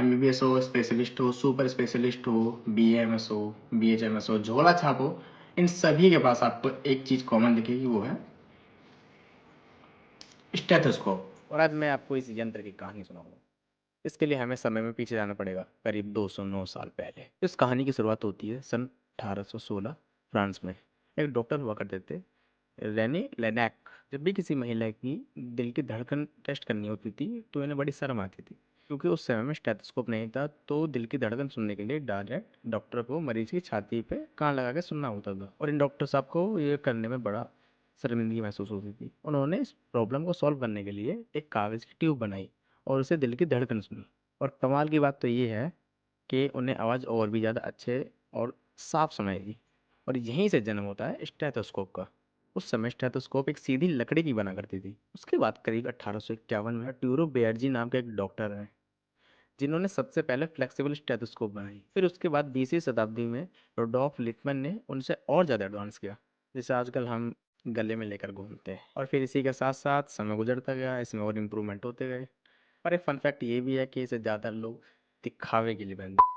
MBBS हो, specialist हो, super specialist हो, बीएमएस हो, बीएचएमएस हो, झोला छाप हो, इन सभी के पास आपको एक चीज कॉमन दिखेगी, वो है स्टेथोस्कोप। और आज मैं आपको इस यंत्र की कहानी सुनाऊंगा। इसके लिए हमें समय में पीछे जाना पड़ेगा, करीब 209 साल पहले। इस कहानी की शुरुआत होती है सन 1816 फ्रांस में। एक डॉक्टर हुआ करते थे, रेने लेनैक। जब भी किसी महिला की दिल की धड़कन टेस्ट करनी होती थी तो इन्हें बड़ी शर्म आती थी, क्योंकि उस समय में स्टेथोस्कोप नहीं था। तो दिल की धड़कन सुनने के लिए डायरेक्ट डॉक्टर को मरीज की छाती पे कान लगा के सुनना होता था, और इन डॉक्टर साहब को ये करने में बड़ा शर्मिंदगी महसूस होती थी। उन्होंने इस प्रॉब्लम को सॉल्व करने के लिए एक कागज़ की ट्यूब बनाई और उसे दिल की धड़कन सुनी। और कमाल की बात तो ये है कि उन्हें आवाज़ और भी ज़्यादा अच्छे और साफ सुनाई दी। और यहीं से जन्म होता है स्टेथोस्कोप का। उस समय स्टेथोस्कोप एक सीधी लकड़ी की बना करती थी। उसके बाद करीब 1851 में ट्यूरो बेयरजी नाम के एक डॉक्टर हैं, जिन्होंने सबसे पहले फ्लेक्सिबल स्टेथोस्कोप बनाई। फिर उसके बाद 20वीं शताब्दी में रोडोल्फ लिटमन ने उनसे और ज़्यादा एडवांस किया, जैसे आजकल हम गले में लेकर घूमते हैं। और फिर इसी के साथ साथ समय गुजरता गया, इसमें और इम्प्रूवमेंट होते गए। और एक फन फैक्ट ये भी है कि इसे ज़्यादा लोग दिखावे के लिए पहनते हैं।